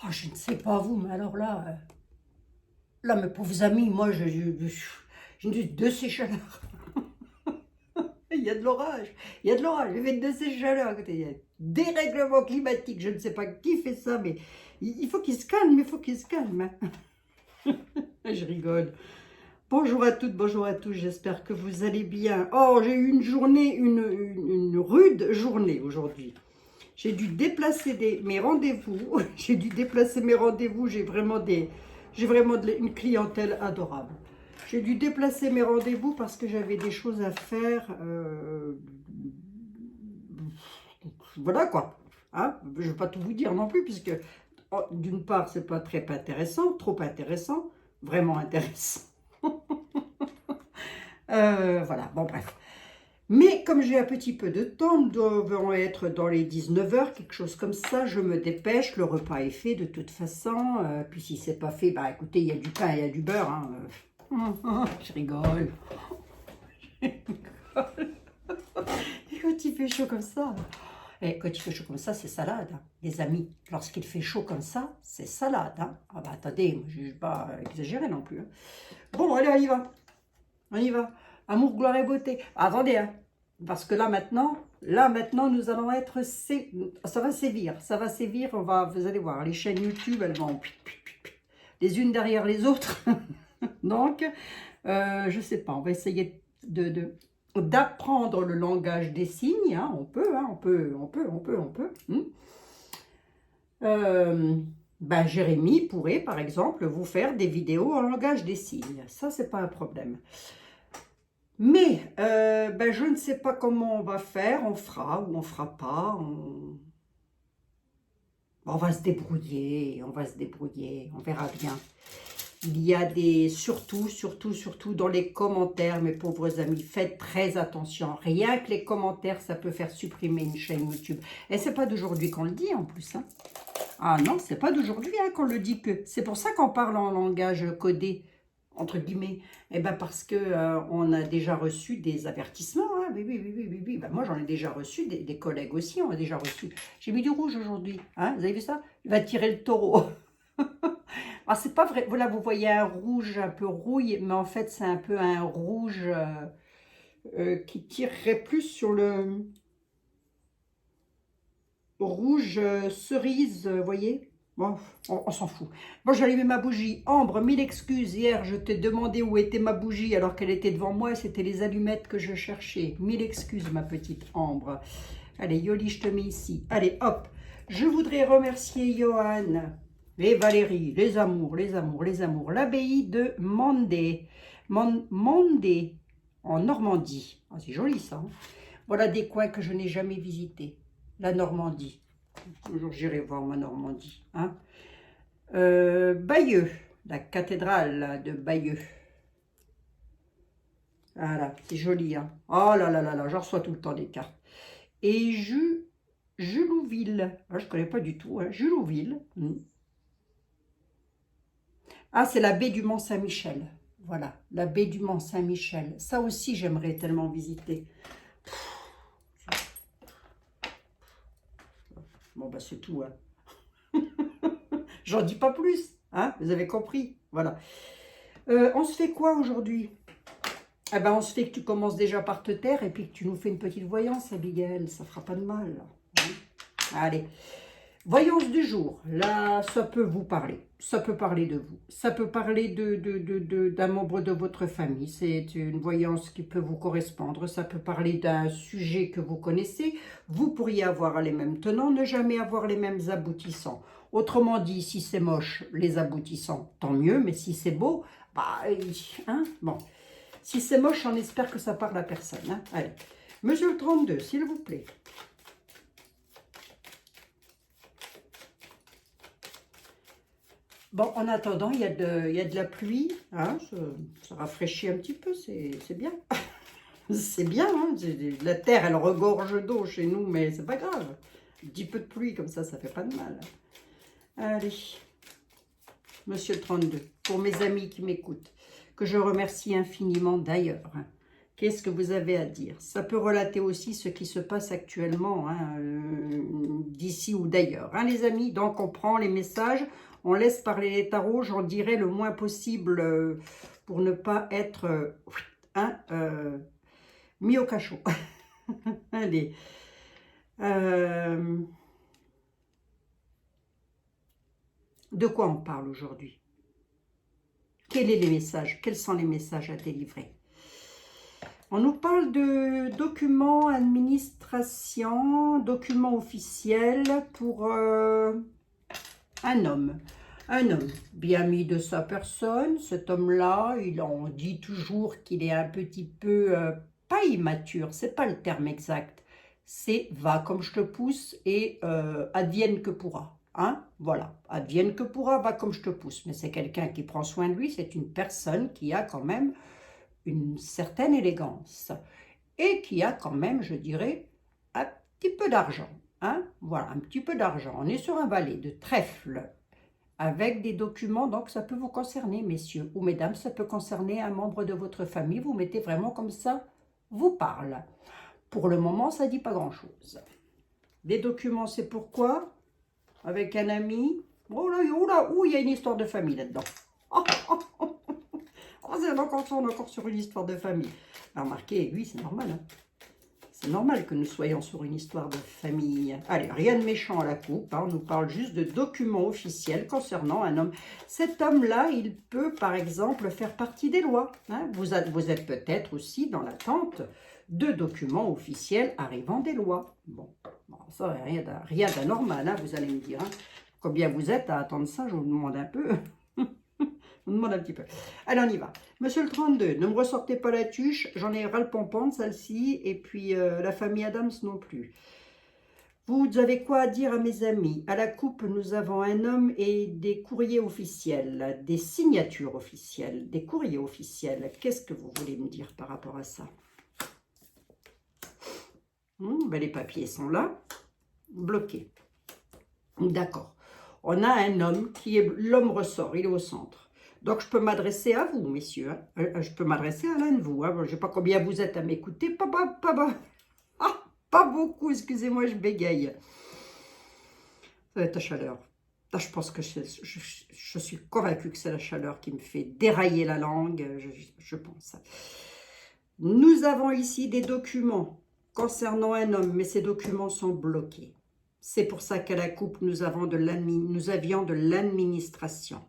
Oh, je ne sais pas vous, mais alors là, là, mes pauvres amis, moi, je de ces chaleurs. Il y a de l'orage, il y a de l'orage, il fait de ces chaleurs à côté. Il y a dérèglement climatique, je ne sais pas qui fait ça, mais il faut qu'il se calme, il faut qu'il se calme. Hein. Je rigole. Bonjour à toutes, bonjour à tous, j'espère que vous allez bien. Oh, j'ai eu une journée, une rude journée aujourd'hui. J'ai dû déplacer mes rendez-vous, j'ai dû déplacer mes rendez-vous, j'ai vraiment une clientèle adorable. J'ai dû déplacer mes rendez-vous parce que j'avais des choses à faire. Voilà quoi. Hein, je ne vais pas tout vous dire non plus, puisque d'une part, c'est pas très intéressant, trop intéressant, vraiment intéressant. Voilà, bon bref. Mais comme j'ai un petit peu de temps, nous devons être dans les 19 heures, quelque chose comme ça, je me dépêche, le repas est fait de toute façon, puis si c'est pas fait, bah écoutez, il y a du pain, il y a du beurre, hein. Je rigole. Je rigole. Et quand il fait chaud comme ça, et quand il fait chaud comme ça, c'est salade, hein, les amis. Lorsqu'il fait chaud comme ça, c'est salade. Hein. Ah bah attendez, moi, je ne vais pas exagérer non plus. Hein. Bon, allez, on y va. On y va. Amour, gloire et beauté. Attendez, hein. Parce que là maintenant, nous allons être... Ça va sévir, ça va sévir. Vous allez voir, les chaînes YouTube, elles vont... les unes derrière les autres. Donc, je sais pas, on va essayer d'apprendre le langage des signes. Hein. On peut. Ben, Jérémy pourrait, par exemple, vous faire des vidéos en langage des signes. Ça, c'est pas un problème. Mais ben, je ne sais pas comment on va faire, on fera ou on fera pas, on va se débrouiller, on verra bien. Il y a surtout dans les commentaires, mes pauvres amis, faites très attention. Rien que les commentaires, ça peut faire supprimer une chaîne YouTube. Et c'est pas d'aujourd'hui qu'on le dit en plus. Hein. Ah non, c'est pas d'aujourd'hui hein, qu'on le dit que. C'est pour ça qu'on parle en langage codé. Entre guillemets, eh ben parce que on a déjà reçu des avertissements. Hein. Oui. Ben moi, j'en ai déjà reçu, des collègues aussi ont déjà reçu. J'ai mis du rouge aujourd'hui. Hein. Vous avez vu ça? Il va tirer le taureau. Ah, c'est pas vrai. Voilà, vous voyez un rouge un peu rouille, mais en fait, c'est un peu un rouge qui tirerait plus sur le rouge cerise, vous voyez? Bon, on s'en fout. Bon, j'ai allumé ma bougie. Ambre, mille excuses. Hier, je t'ai demandé où était ma bougie alors qu'elle était devant moi. C'était les allumettes que je cherchais. Mille excuses, ma petite Ambre. Allez, Yoli, je te mets ici. Allez, hop. Je voudrais remercier Johan et Valérie, les amours. L'abbaye de Mandé. Mandé, en Normandie. Ah, c'est joli, ça. Hein. Voilà des coins que je n'ai jamais visités. La Normandie. Un jour, j'irai voir ma Normandie. Hein. Bayeux, la cathédrale de Bayeux. Voilà, c'est joli. Hein. Oh là là là là, j'en reçois tout le temps des cartes. Et Julouville. Ah, je ne connais pas du tout. Hein. Julouville. Ah, c'est la baie du Mont-Saint-Michel. Voilà, la baie du Mont-Saint-Michel. Ça aussi, j'aimerais tellement visiter. Bon, bah c'est tout. Hein. J'en dis pas plus. Hein, vous avez compris. Voilà. On se fait quoi aujourd'hui? Eh ben, on se fait que tu commences déjà par te taire et puis que tu nous fais une petite voyance, Abigail. Ça fera pas de mal. Hein. Allez. Voyance du jour. Là, ça peut vous parler. Ça peut parler de vous. Ça peut parler d'un membre de votre famille. C'est une voyance qui peut vous correspondre. Ça peut parler d'un sujet que vous connaissez. Vous pourriez avoir les mêmes tenants, ne jamais avoir les mêmes aboutissants. Autrement dit, si c'est moche, les aboutissants, tant mieux. Mais si c'est beau, bah, hein, bon. Si c'est moche, on espère que ça parle à personne. Hein. Allez. Monsieur le 32, s'il vous plaît. Bon, en attendant, il y a de la pluie, hein, ça rafraîchit un petit peu, c'est bien. C'est bien, hein, la terre, elle regorge d'eau chez nous, mais c'est pas grave. Un petit peu de pluie, comme ça fait pas de mal. Allez, monsieur le 32, pour mes amis qui m'écoutent, que je remercie infiniment d'ailleurs, hein, Qu'est-ce que vous avez à dire? Ça peut relater aussi ce qui se passe actuellement, hein, d'ici ou d'ailleurs, hein, les amis. Donc, on prend les messages, on laisse parler les tarots, j'en dirai le moins possible pour ne pas être hein, mis au cachot. Allez. De quoi on parle aujourd'hui? Quels sont les messages? Quels sont les messages à délivrer? On nous parle de documents, administration, documents officiels pour un homme. Un homme bien mis de sa personne. Cet homme-là, on dit toujours qu'il est un petit peu, pas immature, c'est pas le terme exact. C'est va comme je te pousse et advienne que pourra. Hein? Voilà, advienne que pourra, va comme je te pousse. Mais c'est quelqu'un qui prend soin de lui, c'est une personne qui a quand même une certaine élégance et qui a quand même, je dirais, un petit peu d'argent. Hein? Voilà, un petit peu d'argent. On est sur un valet de trèfle avec des documents, donc ça peut vous concerner, messieurs ou mesdames, ça peut concerner un membre de votre famille. Vous mettez vraiment comme ça, vous parle. Pour le moment, ça ne dit pas grand-chose. Des documents, c'est pourquoi? Avec un ami. Oh là, il y a une histoire de famille là-dedans. On est encore sur une histoire de famille. Alors, remarquez, oui, c'est normal. Hein. C'est normal que nous soyons sur une histoire de famille. Allez, rien de méchant à la coupe. Hein. On nous parle juste de documents officiels concernant un homme. Cet homme-là, il peut, par exemple, faire partie des lois. Hein. Vous êtes peut-être aussi dans l'attente de documents officiels arrivant des lois. Bon, ça, rien d'anormal, hein, vous allez me dire. Hein. Combien vous êtes à attendre ça, je vous demande un peu. On demande un petit peu. Allez, on y va. Monsieur le 32, ne me ressortez pas la tuche. J'en ai ras le pompon de celle-ci. Et puis, la famille Adams non plus. Vous avez quoi à dire à mes amis? À la coupe, nous avons un homme et des courriers officiels, des signatures officielles, des courriers officiels. Qu'est-ce que vous voulez me dire par rapport à ça? Ben, les papiers sont là, bloqués. D'accord. On a un homme qui est... L'homme ressort, il est au centre. Donc, je peux m'adresser à vous, messieurs. Hein. Je peux m'adresser à l'un de vous. Hein. Je ne sais pas combien vous êtes à m'écouter. Pas beaucoup, excusez-moi, je bégaye. Ça va être la chaleur. Là, je pense que je suis convaincue que c'est la chaleur qui me fait dérailler la langue. Je pense. Nous avons ici des documents concernant un homme, mais ces documents sont bloqués. C'est pour ça qu'à la coupe, nous avions de l'administration.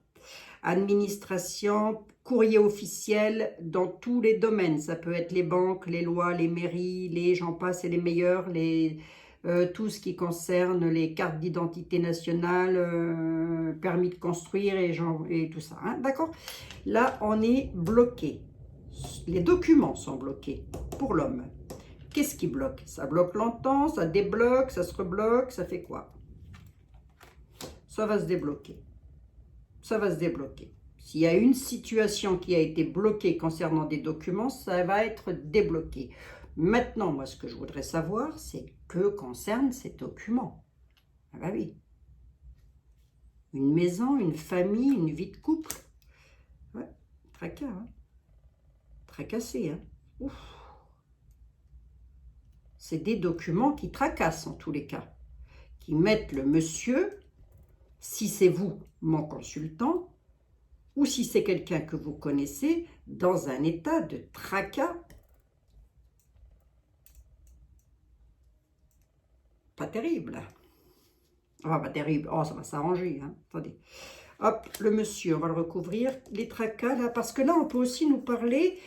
Administration, courrier officiel dans tous les domaines. Ça peut être les banques, les lois, les mairies, les j'en passe et les meilleurs, tout ce qui concerne les cartes d'identité nationale, permis de construire et tout ça. Hein, d'accord? Là, on est bloqué. Les documents sont bloqués pour l'homme. Qu'est-ce qui bloque? Ça bloque longtemps, ça débloque, ça se rebloque, ça fait quoi? Ça va se débloquer. Ça va se débloquer. S'il y a une situation qui a été bloquée concernant des documents, ça va être débloqué. Maintenant, moi, ce que je voudrais savoir, c'est que concerne ces documents. Ah bah oui. Une maison, une famille, une vie de couple. Ouais, tracas, hein. Tracassé, hein. Ouf. C'est des documents qui tracassent en tous les cas, qui mettent le monsieur, si c'est vous, mon consultant, ou si c'est quelqu'un que vous connaissez, dans un état de tracas. Pas terrible. Ah, pas terrible. Oh, ça va s'arranger. Hein. Attendez. Hop, le monsieur, on va le recouvrir. Les tracas, là, parce que là, on peut aussi nous parler,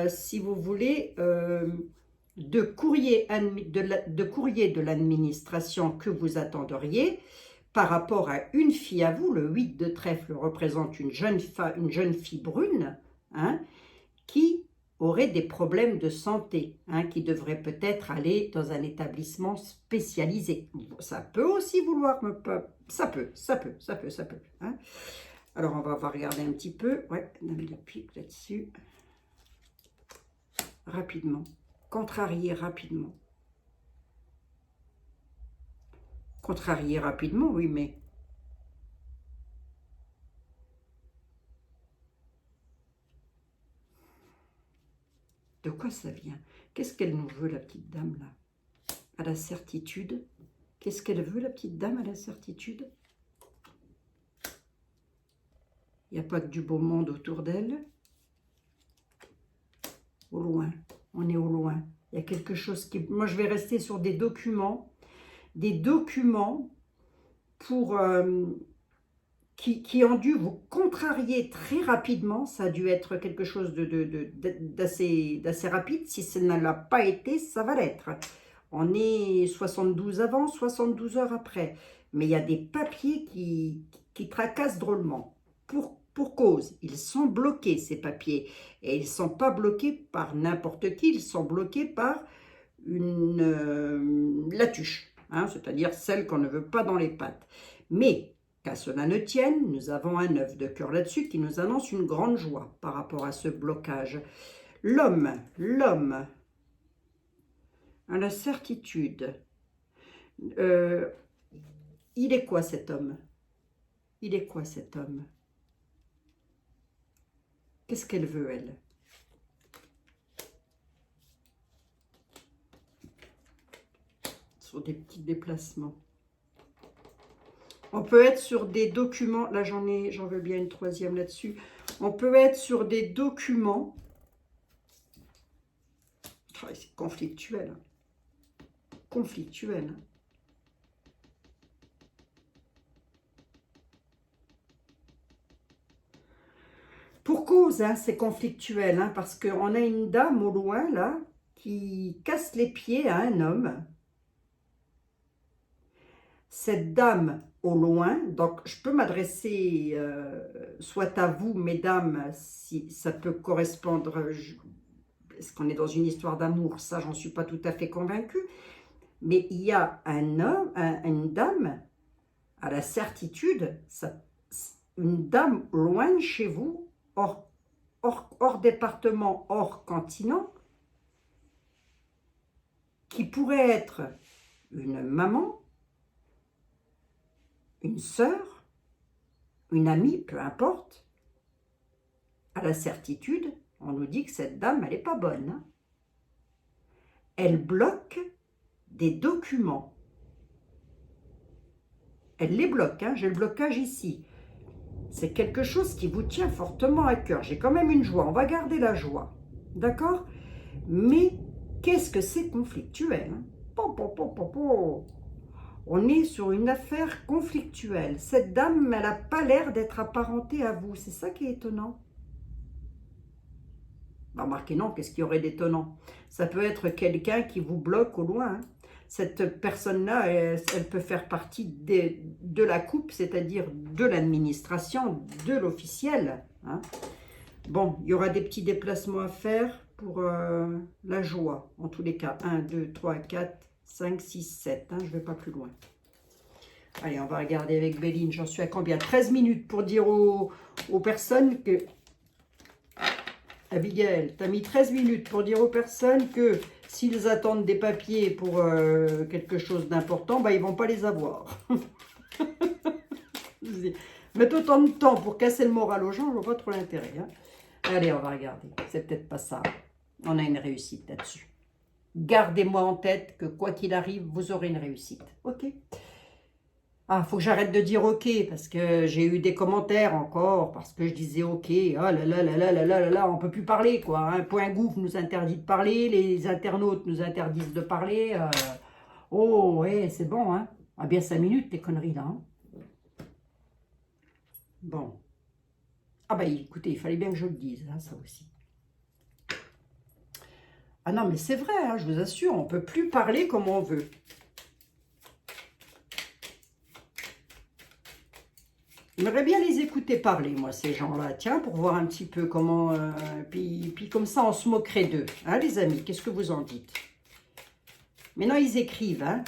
si vous voulez, de courrier de l'administration que vous attendriez par rapport à une fille à vous. Le 8 de trèfle représente une jeune fille brune, hein, qui aurait des problèmes de santé, hein, qui devrait peut-être aller dans un établissement spécialisé. Ça peut aussi vouloir... Ça peut. Hein. Alors, on va regarder un petit peu. Ouais, on a mis le pic là-dessus. Rapidement. Contrarier rapidement. Contrarier rapidement, oui, mais... De quoi ça vient? Qu'est-ce qu'elle nous veut, la petite dame, là? À la certitude. Qu'est-ce qu'elle veut, la petite dame, à la certitude? Il n'y a pas que du beau monde autour d'elle. Au loin. On est au loin. Il y a quelque chose qui... Moi, je vais rester sur des documents. Des documents pour... qui ont dû vous contrarier très rapidement. Ça a dû être quelque chose d'assez rapide. Si ça ne l'a pas été, ça va l'être. On est 72 avant, 72 heures après. Mais il y a des papiers qui tracassent drôlement. Pour cause, ils sont bloqués, ces papiers. Et ils ne sont pas bloqués par n'importe qui, ils sont bloqués par la tuche, hein, c'est-à-dire celle qu'on ne veut pas dans les pattes. Mais, qu'à cela ne tienne, nous avons un 9 de cœur là-dessus qui nous annonce une grande joie par rapport à ce blocage. L'homme, à la certitude. Il est quoi cet homme? Il est quoi cet homme? Qu'est-ce qu'elle veut, elle? Sur des petits déplacements. On peut être sur des documents, là j'en veux bien une troisième là-dessus. On peut être sur des documents. Oh, c'est conflictuel. Conflictuel. Pour cause, hein, c'est conflictuel, hein, parce qu'on a une dame au loin, là, qui casse les pieds à un homme. Cette dame au loin, donc je peux m'adresser soit à vous, mesdames, si ça peut correspondre, est-ce qu'on est dans une histoire d'amour? Ça, j'en suis pas tout à fait convaincue. Mais il y a un homme, une dame, à la certitude, une dame loin de chez vous, hors département, hors continent, qui pourrait être une maman, une sœur, une amie, peu importe. À la certitude, on nous dit que cette dame, elle n'est pas bonne. Hein. Elle bloque des documents. Elle les bloque, hein. J'ai le blocage ici. C'est quelque chose qui vous tient fortement à cœur. J'ai quand même une joie, on va garder la joie. D'accord? Mais qu'est-ce que c'est conflictuel, hein? On est sur une affaire conflictuelle. Cette dame, elle n'a pas l'air d'être apparentée à vous. C'est ça qui est étonnant. Bah, remarquez, non, qu'est-ce qu'il y aurait d'étonnant? Ça peut être quelqu'un qui vous bloque au loin. Hein. Cette personne-là, elle peut faire partie de la coupe, c'est-à-dire de l'administration, de l'officiel. Hein. Bon, il y aura des petits déplacements à faire pour la joie. En tous les cas, 1, 2, 3, 4, 5, 6, 7. Hein, je ne vais pas plus loin. Allez, on va regarder avec Béline. J'en suis à combien? 13 minutes pour dire aux personnes que... Abigail, tu as mis 13 minutes pour dire aux personnes que s'ils attendent des papiers pour quelque chose d'important, bah, ils ne vont pas les avoir. Mettre autant de temps pour casser le moral aux gens, je vois pas trop l'intérêt. Hein. Allez, on va regarder. C'est peut-être pas ça. On a une réussite là-dessus. Gardez-moi en tête que quoi qu'il arrive, vous aurez une réussite. Ok? Ah, faut que j'arrête de dire ok, parce que j'ai eu des commentaires encore, parce que je disais ok, oh là là là là là là là là, on peut plus parler quoi. Hein. Point Gouv nous interdit de parler, les internautes nous interdisent de parler. Oh ouais, c'est bon, hein. Ah bien 5 minutes, tes conneries là. Hein. Bon. Ah bah écoutez, il fallait bien que je le dise, hein, ça aussi. Ah non, mais c'est vrai, hein, je vous assure, on peut plus parler comme on veut. J'aimerais bien les écouter parler, moi, ces gens-là, tiens, pour voir un petit peu comment... puis comme ça, on se moquerait d'eux, hein, les amis, qu'est-ce que vous en dites? Maintenant, ils écrivent, hein.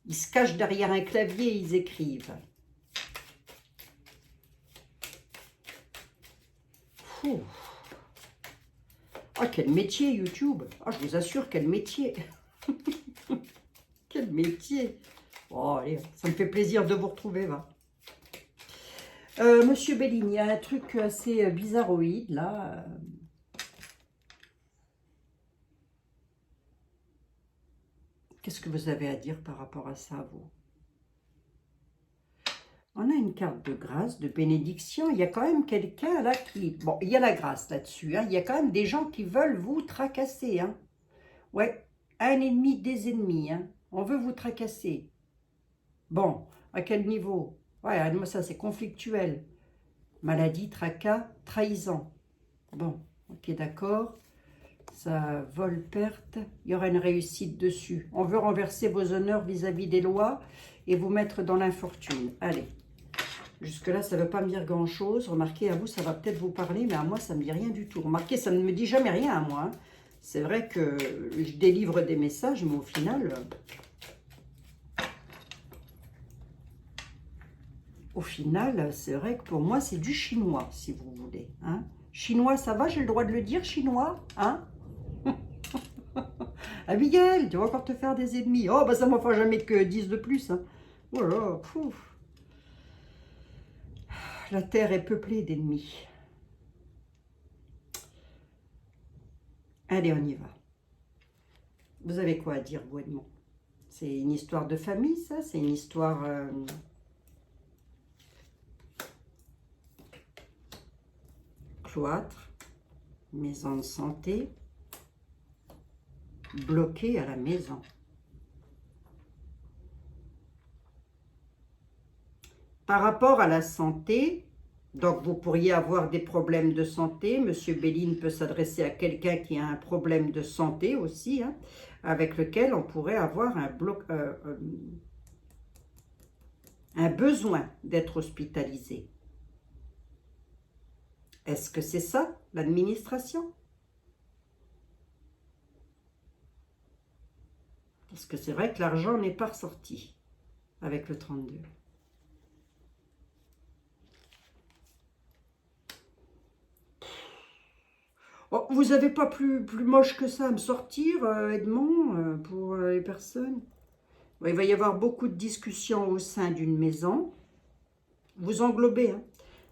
Ils se cachent derrière un clavier et ils écrivent. Ouh. Ah, quel métier, YouTube. Ah, je vous assure, quel métier. Quel métier. Oh, allez, ça me fait plaisir de vous retrouver, va. Monsieur Béline, il y a un truc assez bizarroïde, là. Qu'est-ce que vous avez à dire par rapport à ça, vous? On a une carte de grâce, de bénédiction. Il y a quand même quelqu'un là qui... Bon, il y a la grâce là-dessus. Hein. Il y a quand même des gens qui veulent vous tracasser. Hein. Ouais, un ennemi, des ennemis. Hein. On veut vous tracasser. Bon, à quel niveau? Ouais, moi ça c'est conflictuel. Maladie, tracas, trahison. Bon, ok, d'accord. Ça vole, perte. Il y aura une réussite dessus. On veut renverser vos honneurs vis-à-vis des lois et vous mettre dans l'infortune. Allez. Jusque-là, ça ne veut pas me dire grand-chose. Remarquez, à vous, ça va peut-être vous parler, mais à moi, ça ne me dit rien du tout. Remarquez, ça ne me dit jamais rien à moi. Hein. C'est vrai que je délivre des messages, mais au final, c'est vrai que pour moi, c'est du chinois, si vous voulez. Hein. Chinois, ça va? J'ai le droit de le dire, chinois? Hein? Abigail, tu vas encore te faire des ennemis. Oh, bah ça m'en fera jamais que 10 de plus. Hein. Voilà, pouf. La terre est peuplée d'ennemis. Allez, on y va. Vous avez quoi à dire, vous, Edmond? C'est une histoire de famille, ça? C'est une histoire... cloître, maison de santé, bloqué à la maison. Par rapport à la santé, donc vous pourriez avoir des problèmes de santé. Monsieur Béline peut s'adresser à quelqu'un qui a un problème de santé aussi, hein, avec lequel on pourrait avoir un besoin d'être hospitalisé. Est-ce que c'est ça, l'administration? Parce que c'est vrai que l'argent n'est pas ressorti avec le 32. Oh, vous n'avez pas plus moche que ça à me sortir, Edmond, pour les personnes? Il va y avoir beaucoup de discussions au sein d'une maison. Vous englobez, hein.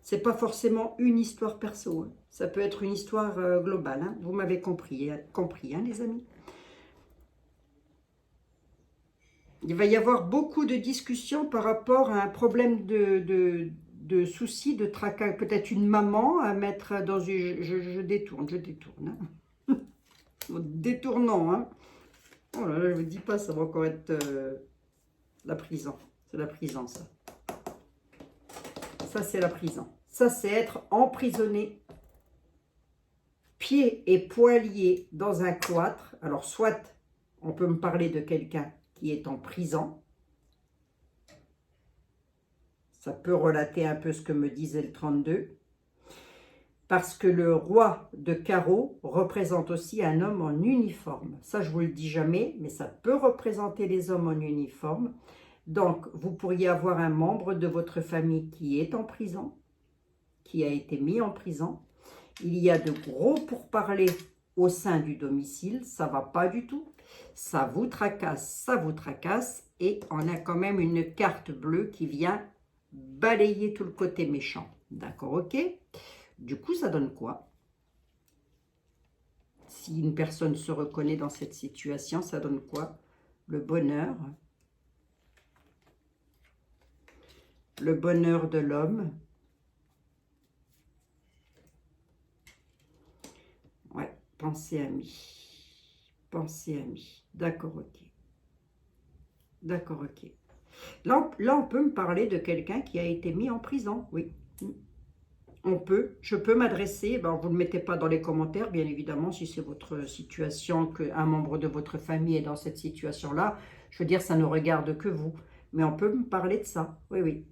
Ce n'est pas forcément une histoire perso. Hein. Ça peut être une histoire globale. Hein. Vous m'avez compris, hein, les amis. Il va y avoir beaucoup de discussions par rapport à un problème de soucis, de tracas. Peut-être une maman à mettre dans une... Je détourne. Hein. Détournant, hein. Oh là là, je ne vous dis pas, ça va encore être la prison. C'est la prison, ça. Ça, c'est la prison. Ça, c'est être emprisonné, pieds et poings liés dans un cloître. Alors, soit on peut me parler de quelqu'un qui est en prison. Ça peut relater un peu ce que me disait le 32. Parce que le roi de carreau représente aussi un homme en uniforme. Ça, je vous le dis jamais, mais ça peut représenter les hommes en uniforme. Donc, vous pourriez avoir un membre de votre famille qui est en prison, qui a été mis en prison. Il y a de gros pourparlers au sein du domicile, ça ne va pas du tout. Ça vous tracasse, et on a quand même une carte bleue qui vient balayer tout le côté méchant. D'accord, ok? Du coup, ça donne quoi? Si une personne se reconnaît dans cette situation, ça donne quoi? Le bonheur. Le bonheur de l'homme. Ouais, pensée amie. Pensée amie. D'accord, ok. D'accord, ok. Là, on peut me parler de quelqu'un qui a été mis en prison, oui. Je peux m'adresser, ben, vous ne le mettez pas dans les commentaires, bien évidemment, si c'est votre situation, qu'un membre de votre famille est dans cette situation-là. Je veux dire, ça ne regarde que vous. Mais on peut me parler de ça, oui, oui.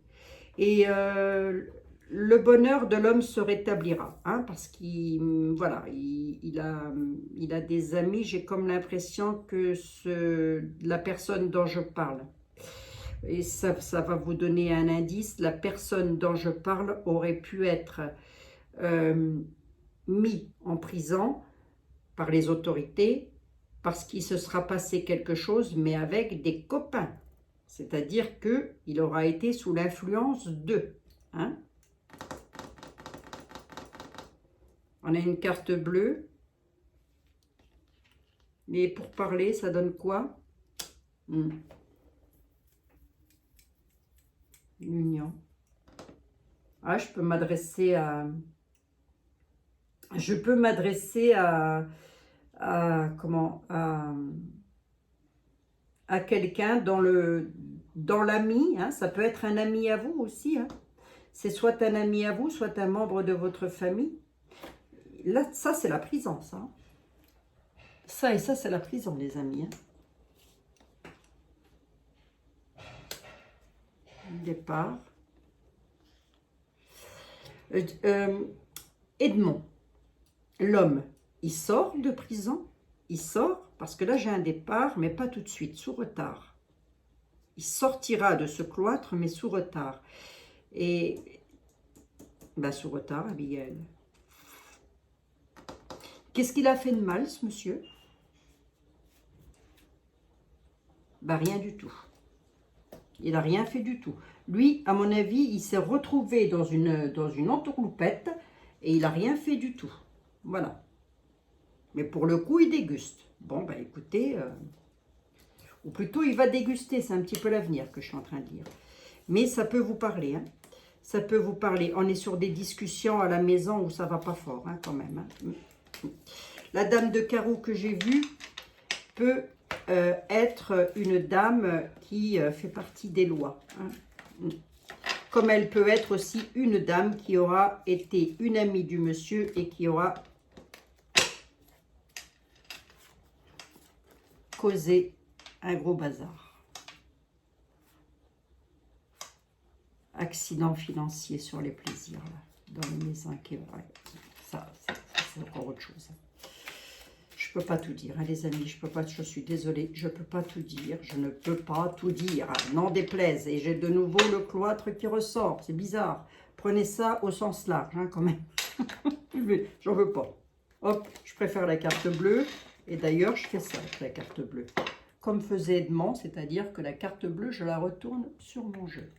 Et le bonheur de l'homme se rétablira, hein, parce qu'il voilà, il a des amis. J'ai comme l'impression que la personne dont je parle, et ça va vous donner un indice, la personne dont je parle aurait pu être mis en prison par les autorités parce qu'il se sera passé quelque chose, mais avec des copains. C'est-à-dire qu'il aura été sous l'influence d'eux. Hein? On a une carte bleue. Mais pour parler, ça donne quoi? L'union. Ah, je peux m'adresser à... Je peux m'adresser comment, à quelqu'un dans l'ami, hein, ça peut être un ami à vous aussi, hein. C'est soit un ami à vous, soit un membre de votre famille. Là, ça c'est la prison, ça. Ça et ça c'est la prison, les amis, hein. Départ. Edmond, l'homme, il sort de prison, il sort, parce que là j'ai un départ, mais pas tout de suite, sous retard. Il sortira de ce cloître, mais sous retard. Et, ben, sous retard, Abigail. Qu'est-ce qu'il a fait de mal, ce monsieur? Ben, rien du tout. Il n'a rien fait du tout. Lui, à mon avis, il s'est retrouvé dans une entourloupette et il n'a rien fait du tout. Voilà. Mais pour le coup, il déguste. Bon, ben écoutez, ou plutôt il va déguster, c'est un petit peu l'avenir que je suis en train de dire. Mais ça peut vous parler, hein. Ça peut vous parler. On est sur des discussions à la maison où ça va pas fort, hein, quand même. Hein. La dame de carreau que j'ai vue peut être une dame qui fait partie des lois, hein. Comme elle peut être aussi une dame qui aura été une amie du monsieur et qui aura causé un gros bazar. Accident financier sur les plaisirs, là, dans les maisons qui ouais, ça c'est encore autre chose. Je peux pas tout dire, hein, les amis, je suis désolée, je peux pas tout dire, je ne peux pas tout dire, n'en déplaise. Et j'ai de nouveau le cloître qui ressort, c'est bizarre. Prenez ça au sens large, hein, quand même. J'en veux pas. Hop, je préfère la carte bleue. Et d'ailleurs, je fais ça avec la carte bleue. Comme faisait Edmond, c'est-à-dire que la carte bleue, je la retourne sur mon jeu.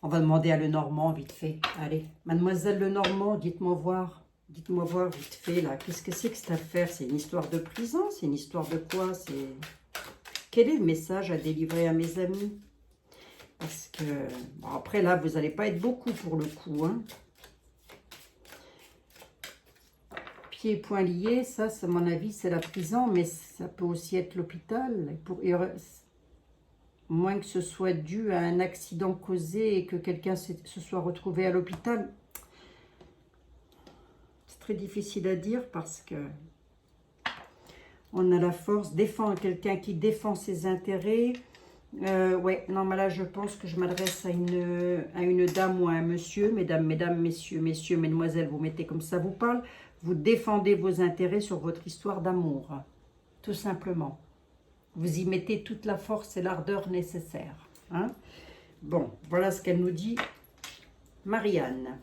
On va demander à Lenormand, vite fait. Allez, mademoiselle Lenormand, dites-moi voir. Dites-moi voir vite fait, là. Qu'est-ce que c'est que cette affaire? C'est une histoire de prison? C'est une histoire de quoi? Quel est le message à délivrer à mes amis? Parce que... Bon, après, là, vous n'allez pas être beaucoup pour le coup, hein. Pieds et poings liés, ça, à mon avis, c'est la prison, mais ça peut aussi être l'hôpital. Moins que ce soit dû à un accident causé et que quelqu'un se soit retrouvé à l'hôpital. C'est très difficile à dire parce que on a la force, défend quelqu'un qui défend ses intérêts. Ouais, non, mais là, je pense que je m'adresse à une dame ou à un monsieur. Mesdames, messieurs, mesdemoiselles, vous mettez comme ça vous parle. Vous défendez vos intérêts sur votre histoire d'amour, tout simplement. Vous y mettez toute la force et l'ardeur nécessaires. Hein? Bon, voilà ce qu'elle nous dit. Marianne.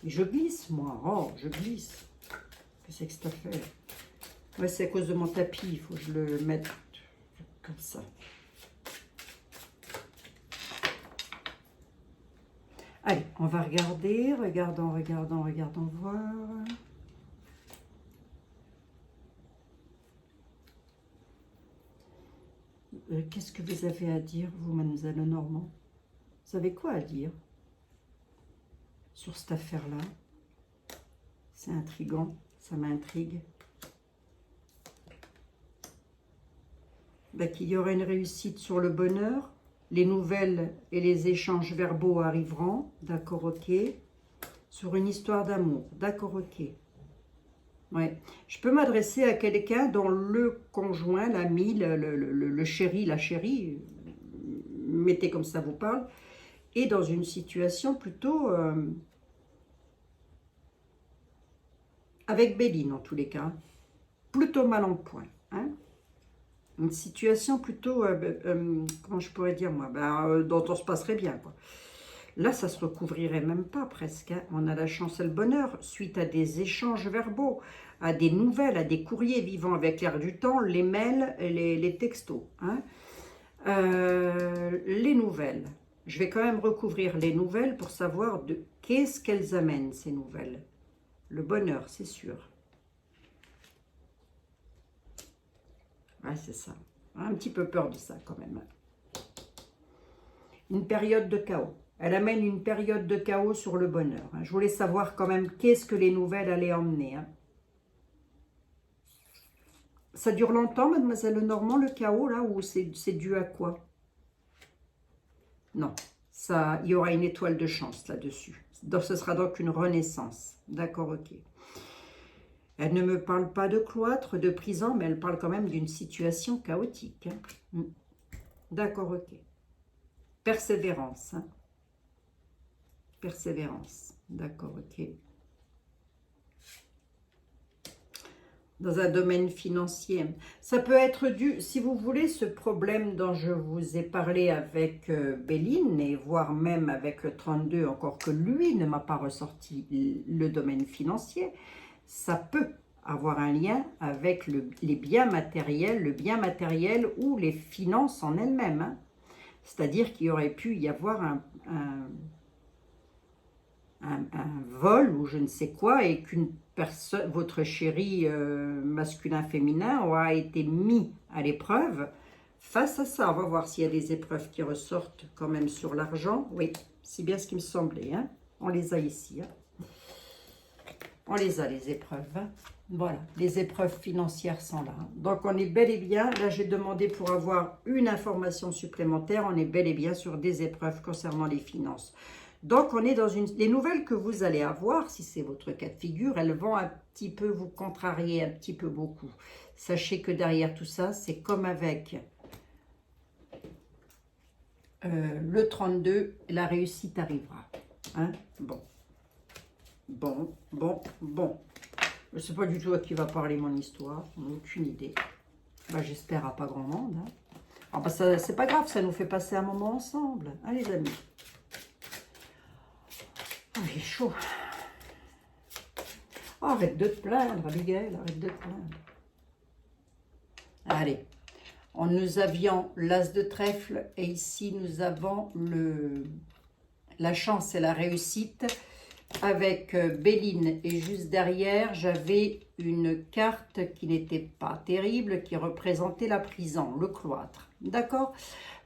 Je glisse, moi. Oh, je glisse. Qu'est-ce que c'est que cette affaire? Ouais, c'est à cause de mon tapis. Il faut que je le mette comme ça. Allez, on va regarder. Regardons voir. Qu'est-ce que vous avez à dire, vous, mademoiselle Lenormand? Vous avez quoi à dire sur cette affaire-là? C'est intriguant, ça m'intrigue. Ben, qu'il y aura une réussite sur le bonheur. Les nouvelles et les échanges verbaux arriveront. D'accord, ok. Sur une histoire d'amour. D'accord, ok. Ouais. Je peux m'adresser à quelqu'un dont le conjoint, l'ami, le chéri, la chérie, mettez comme ça vous parle, est dans une situation plutôt avec Béline en tous les cas, plutôt mal en point. Hein? Une situation plutôt, comment je pourrais dire moi, dont on se passerait bien, quoi. Là, ça se recouvrirait même pas presque. Hein. On a la chance et le bonheur suite à des échanges verbaux, à des nouvelles, à des courriers vivant avec l'air du temps, les mails, les textos. Hein. Les nouvelles. Je vais quand même recouvrir les nouvelles pour savoir de qu'est-ce qu'elles amènent, ces nouvelles. Le bonheur, c'est sûr. Ouais, c'est ça. Un petit peu peur de ça quand même. Une période de chaos. Elle amène une période de chaos sur le bonheur. Je voulais savoir quand même qu'est-ce que les nouvelles allaient emmener. Ça dure longtemps, mademoiselle Lenormand, le chaos, là, ou c'est dû à quoi? Non, ça, il y aura une étoile de chance là-dessus. Donc, ce sera donc une renaissance. D'accord, ok. Elle ne me parle pas de cloître, de prison, mais elle parle quand même d'une situation chaotique. D'accord, ok. Persévérance. Persévérance. D'accord, ok. Dans un domaine financier. Ça peut être dû, si vous voulez, ce problème dont je vous ai parlé avec Béline, et voire même avec le 32, encore que lui ne m'a pas ressorti le domaine financier, ça peut avoir un lien avec les biens matériels, le bien matériel ou les finances en elles-mêmes. C'est-à-dire qu'il aurait pu y avoir un vol ou je ne sais quoi, et qu'une personne, votre chéri masculin-féminin, aura été mis à l'épreuve face à ça. On va voir s'il y a des épreuves qui ressortent quand même sur l'argent. Oui, c'est bien ce qui me semblait. On les a ici. On les a, les épreuves. Voilà, les épreuves financières sont là. Donc, on est bel et bien, là j'ai demandé pour avoir une information supplémentaire, on est bel et bien sur des épreuves concernant les finances. Donc, on est dans les nouvelles que vous allez avoir, si c'est votre cas de figure, elles vont un petit peu vous contrarier, un petit peu beaucoup. Sachez que derrière tout ça, c'est comme avec le 32, la réussite arrivera. Bon. Je ne sais pas du tout à qui va parler mon histoire, aucune idée. J'espère à pas grand monde. Ça, c'est pas grave, ça nous fait passer un moment ensemble, les amis. Il est chaud. Arrête de te plaindre, Abigail, arrête de te plaindre. Allez, nous avions l'as de trèfle et ici nous avons la chance et la réussite. Avec Béline et juste derrière, j'avais une carte qui n'était pas terrible, qui représentait la prison, le cloître. D'accord?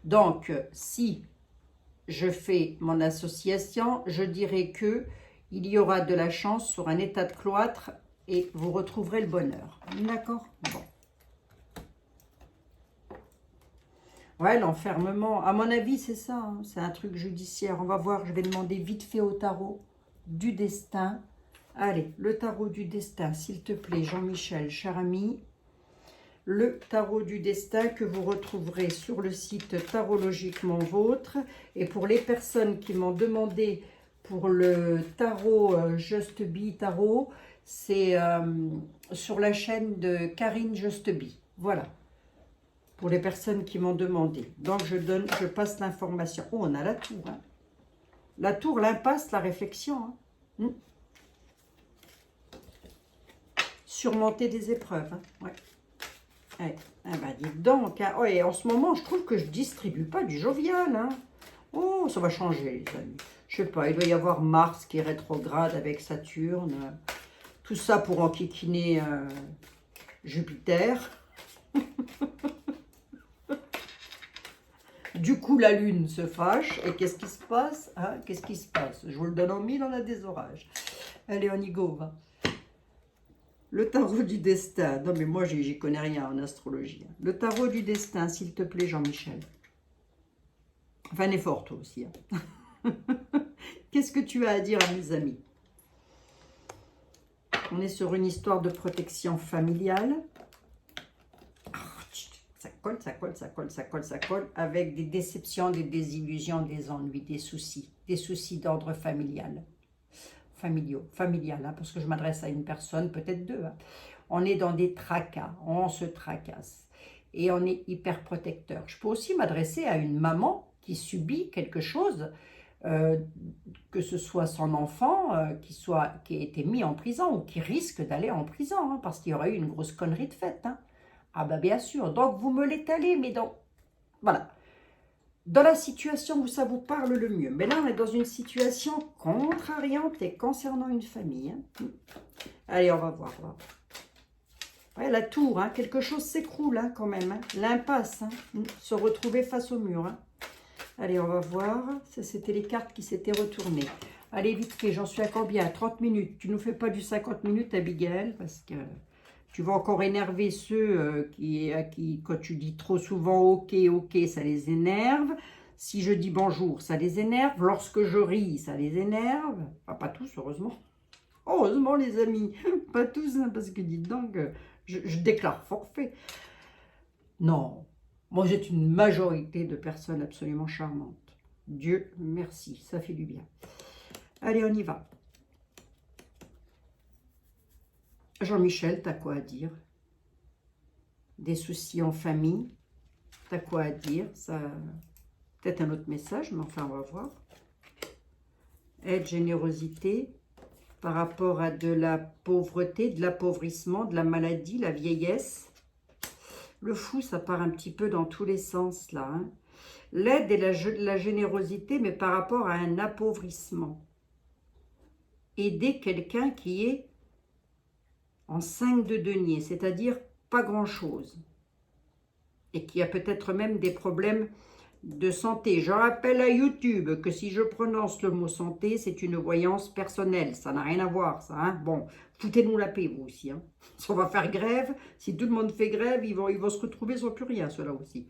Donc, si je fais mon association, je dirais que il y aura de la chance sur un état de cloître et vous retrouverez le bonheur. D'accord? Bon. Ouais, l'enfermement, à mon avis, c'est ça. C'est un truc judiciaire. On va voir, je vais demander vite fait au tarot du destin. Allez, le tarot du destin, s'il te plaît, Jean-Michel, cher ami. Le tarot du destin que vous retrouverez sur le site Tarologiquement Vôtre. Et pour les personnes qui m'ont demandé pour le tarot Just Be Tarot, c'est sur la chaîne de Karine Just Be. Voilà. Pour les personnes qui m'ont demandé. Donc, je passe l'information. Oh, on a la tour. La tour, l'impasse, la réflexion. Surmonter des épreuves. Ouais. Dites donc. Ouais, en ce moment, je trouve que je ne distribue pas du jovial. Oh, ça va changer, les amis. Je sais pas, il doit y avoir Mars qui est rétrograde avec Saturne. Tout ça pour enquiquiner Jupiter. Du coup, la Lune se fâche. Et qu'est-ce qui se passe? Qu'est-ce qui se passe? Je vous le donne en mille, on a des orages. Allez, on y go, va. Le tarot du destin. Non, mais moi, j'y connais rien en astrologie. Le tarot du destin, s'il te plaît, Jean-Michel. Enfin, un effort, toi aussi. Qu'est-ce que tu as à dire à mes amis? On est sur une histoire de protection familiale. Ça colle, ça colle, ça colle, ça colle, ça colle, avec des déceptions, des désillusions, des ennuis, des soucis d'ordre familial. Familial, parce que je m'adresse à une personne, peut-être deux. On est dans des tracas, on se tracasse et on est hyper protecteur. Je peux aussi m'adresser à une maman qui subit quelque chose, que ce soit son enfant qui a été mis en prison ou qui risque d'aller en prison, parce qu'il y aurait eu une grosse connerie de faite. Ah bien sûr, donc vous me l'étalez, mais voilà. Dans la situation où ça vous parle le mieux. Mais là, on est dans une situation contrariante et concernant une famille. Allez, on va voir. Ouais, la tour, hein, quelque chose s'écroule hein, quand même. Hein. L'impasse, hein, se retrouver face au mur. Hein. Allez, on va voir. Ça, c'était les cartes qui s'étaient retournées. Allez, vite fait, j'en suis à combien? 30 minutes. Tu nous fais pas du 50 minutes, Abigail, parce que tu vas encore énerver ceux à qui, quand tu dis trop souvent ok, ok, ça les énerve. Si je dis bonjour, ça les énerve. Lorsque je ris, ça les énerve. Enfin, pas tous, heureusement. Heureusement, les amis. Pas tous, hein, parce que dites donc, je déclare forfait. Non, moi j'ai une majorité de personnes absolument charmantes. Dieu merci, ça fait du bien. Allez, on y va. Jean-Michel, t'as quoi à dire? Des soucis en famille, t'as quoi à dire? Ça, peut-être un autre message, mais enfin, on va voir. Aide, générosité, par rapport à de la pauvreté, de l'appauvrissement, de la maladie, la vieillesse. Le fou, ça part un petit peu dans tous les sens, là. Hein. L'aide et la générosité, mais par rapport à un appauvrissement. Aider quelqu'un qui est en 5 de denier, c'est-à-dire pas grand-chose. Et qui a peut-être même des problèmes de santé. Je rappelle à YouTube que si je prononce le mot santé, c'est une voyance personnelle. Ça n'a rien à voir, ça. Hein. Bon, foutez-nous la paix, vous aussi. Hein. Si on va faire grève, si tout le monde fait grève, ils vont se retrouver sans plus rien, ceux-là aussi.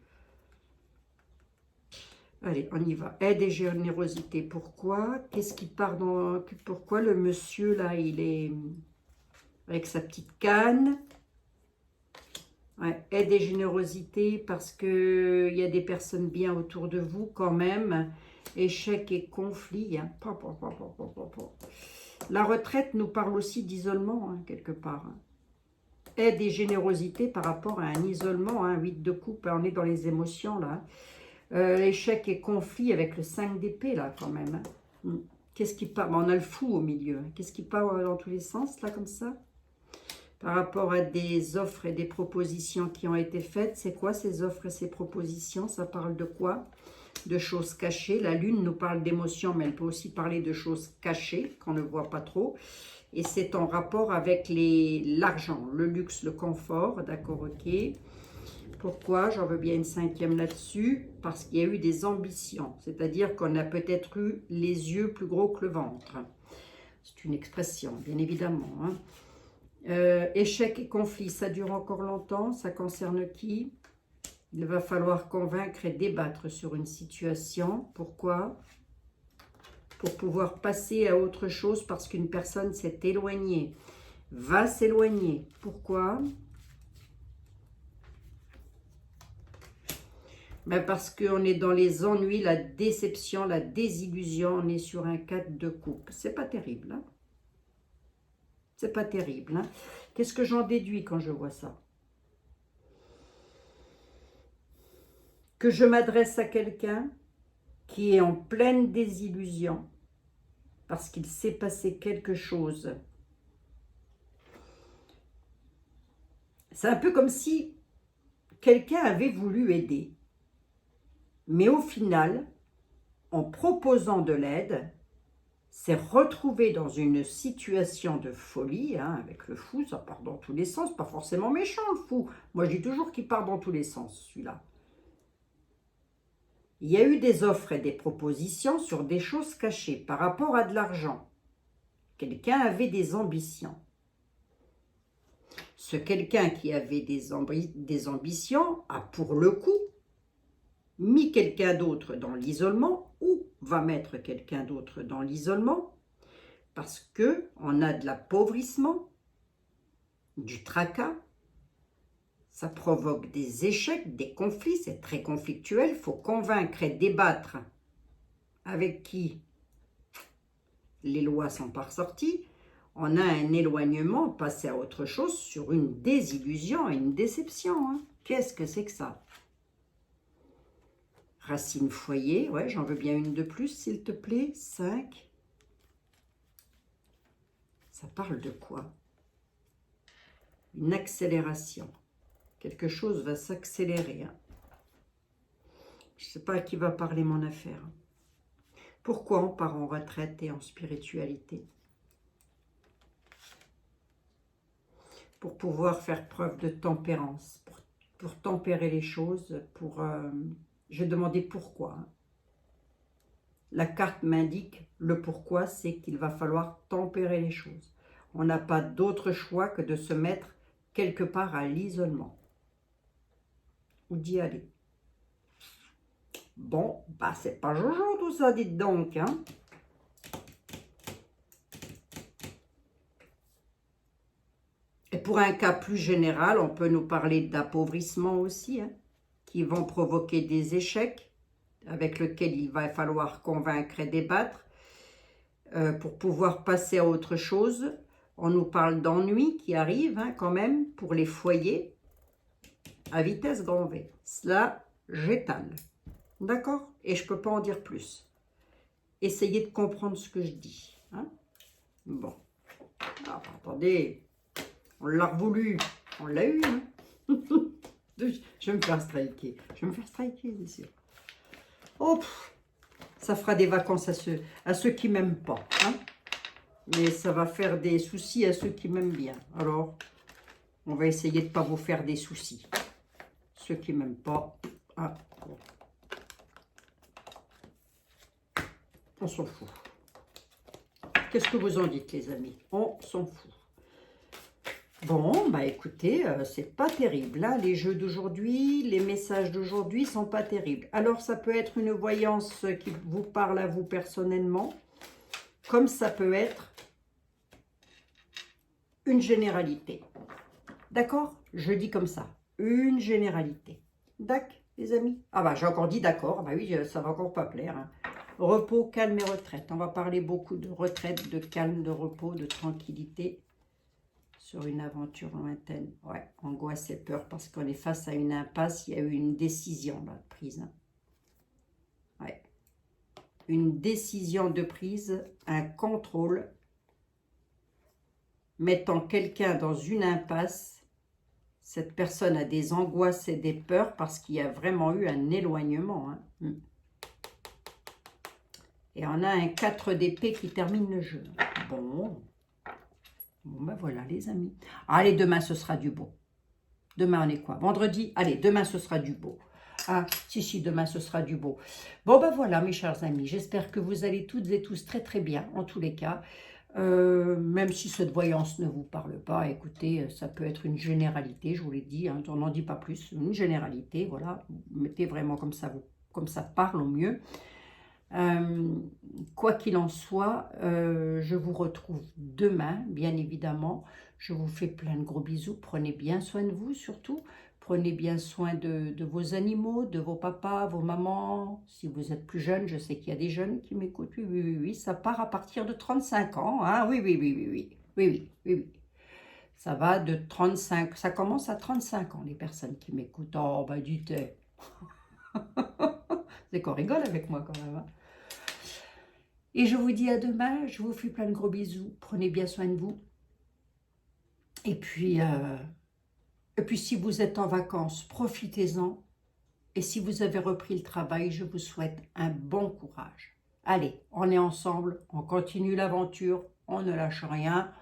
Allez, on y va. Aide et générosité. Pourquoi? Qu'est-ce qui part dans... Pourquoi le monsieur, là, il est avec sa petite canne? Ouais, aide et générosité parce qu'il y a des personnes bien autour de vous quand même. Échec et conflit. Hein. La retraite nous parle aussi d'isolement, hein, quelque part. Hein. Aide et générosité par rapport à un isolement. Hein, 8 de coupe, on est dans les émotions là. Échec et conflit avec le 5 d'épée là quand même. Hein. Qu'est-ce qui part? On a le fou au milieu. Qu'est-ce qui part dans tous les sens là comme ça? Par rapport à des offres et des propositions qui ont été faites. C'est quoi ces offres et ces propositions? Ça parle de quoi? De choses cachées. La lune nous parle d'émotions, mais elle peut aussi parler de choses cachées qu'on ne voit pas trop. Et c'est en rapport avec l'argent, le luxe, le confort. D'accord, ok. Pourquoi? J'en veux bien une 5e là-dessus. Parce qu'il y a eu des ambitions. C'est-à-dire qu'on a peut-être eu les yeux plus gros que le ventre. C'est une expression, bien évidemment. Hein. Échec et conflit, ça dure encore longtemps. Ça concerne qui? Il va falloir convaincre et débattre sur une situation. Pourquoi? Pour pouvoir passer à autre chose parce qu'une personne s'est éloignée, va s'éloigner. Pourquoi? Ben parce qu'on est dans les ennuis, la déception, la désillusion. On est sur un 4 de coupe. C'est pas terrible. Hein? C'est pas terrible. Hein? Qu'est-ce que j'en déduis quand je vois ça? Que je m'adresse à quelqu'un qui est en pleine désillusion parce qu'il s'est passé quelque chose. C'est un peu comme si quelqu'un avait voulu aider. Mais au final, en proposant de l'aide, s'est retrouvé dans une situation de folie, hein, avec le fou, ça part dans tous les sens, pas forcément méchant le fou. Moi je dis toujours qu'il part dans tous les sens, celui-là. Il y a eu des offres et des propositions sur des choses cachées par rapport à de l'argent. Quelqu'un avait des ambitions. Ce quelqu'un qui avait des ambitions a pour le coup mis quelqu'un d'autre dans l'isolement ou va mettre quelqu'un d'autre dans l'isolement parce qu'on a de l'appauvrissement, du tracas, ça provoque des échecs, des conflits, c'est très conflictuel, il faut convaincre et débattre avec qui les lois ne sont pas ressorties. On a un éloignement, passer à autre chose sur une désillusion et une déception. Hein. Qu'est-ce que c'est que ça? Racine foyer, ouais, j'en veux bien une de plus, s'il te plaît. 5. Ça parle de quoi? Une accélération. Quelque chose va s'accélérer. Hein. Je ne sais pas à qui va parler mon affaire. Pourquoi on part en retraite et en spiritualité? pour pouvoir faire preuve de tempérance, pour tempérer les choses, j'ai demandé pourquoi. Hein. La carte m'indique le pourquoi, c'est qu'il va falloir tempérer les choses. On n'a pas d'autre choix que de se mettre quelque part à l'isolement. Ou d'y aller. Bon, bah c'est pas jojo tout ça, dites donc, hein. Et pour un cas plus général, on peut nous parler d'appauvrissement aussi, hein, qui vont provoquer des échecs, avec lesquels il va falloir convaincre et débattre, pour pouvoir passer à autre chose. On nous parle d'ennui qui arrive, hein, quand même, pour les foyers, à vitesse grand V. Cela, j'étale. D'accord? Et je ne peux pas en dire plus. Essayez de comprendre ce que je dis. Hein? Bon. Alors, attendez. On l'a voulu. On l'a eu. Hein? Je vais me faire striker. Je vais me faire striker, c'est sûr. Oh, ça fera des vacances à ceux qui m'aiment pas. Hein? Mais ça va faire des soucis à ceux qui m'aiment bien. Alors, on va essayer de ne pas vous faire des soucis. Ceux qui m'aiment pas, ah, bon. On s'en fout. Qu'est-ce que vous en dites, les amis? On s'en fout. Bon, bah écoutez, c'est pas terrible. Là, les jeux d'aujourd'hui, les messages d'aujourd'hui sont pas terribles. Alors, ça peut être une voyance qui vous parle à vous personnellement, comme ça peut être une généralité. D'accord? Je dis comme ça. Une généralité. D'accord, les amis? Ah bah, j'ai encore dit d'accord. Bah oui, ça va encore pas plaire. Hein. Repos, calme et retraite. On va parler beaucoup de retraite, de calme, de repos, de tranquillité sur une aventure lointaine. Ouais, angoisse et peur parce qu'on est face à une impasse. Il y a eu une décision là, de prise. Hein. Ouais. Une décision de prise, un contrôle mettant quelqu'un dans une impasse. Cette personne a des angoisses et des peurs parce qu'il y a vraiment eu un éloignement. Hein. Et on a un 4 d'épée qui termine le jeu. Bon, ben voilà les amis. Allez, demain ce sera du beau. Demain on est quoi? Vendredi? Allez, demain ce sera du beau. Ah, si, demain ce sera du beau. Bon, ben voilà mes chers amis. J'espère que vous allez toutes et tous très très bien, en tous les cas. Même si cette voyance ne vous parle pas, écoutez, ça peut être une généralité, je vous l'ai dit, hein, on n'en dit pas plus, une généralité, voilà, mettez vraiment comme ça parle au mieux. Quoi qu'il en soit, je vous retrouve demain, bien évidemment. Je vous fais plein de gros bisous. Prenez bien soin de vous, surtout. Prenez bien soin de vos animaux, de vos papas, vos mamans. Si vous êtes plus jeune, je sais qu'il y a des jeunes qui m'écoutent. Oui, ça part à partir de 35 ans. Hein. Oui. Ça va de 35, ça commence à 35 ans, les personnes qui m'écoutent. Oh, bah, dites. C'est qu'on rigole avec moi quand même. Hein. Et je vous dis à demain, je vous fais plein de gros bisous, prenez bien soin de vous. Et puis si vous êtes en vacances, profitez-en. Et si vous avez repris le travail, je vous souhaite un bon courage. Allez, on est ensemble, on continue l'aventure, on ne lâche rien.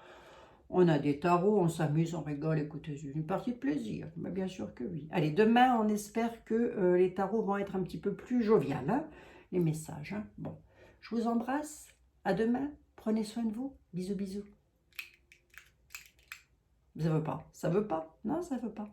On a des tarots, on s'amuse, on rigole, écoutez, c'est une partie de plaisir. Mais bien sûr que oui. Allez, demain, on espère que les tarots vont être un petit peu plus joviales, hein, les messages. Hein. Bon. Je vous embrasse. À demain. Prenez soin de vous. Bisous, bisous. Ça veut pas. Ça veut pas. Non, ça veut pas.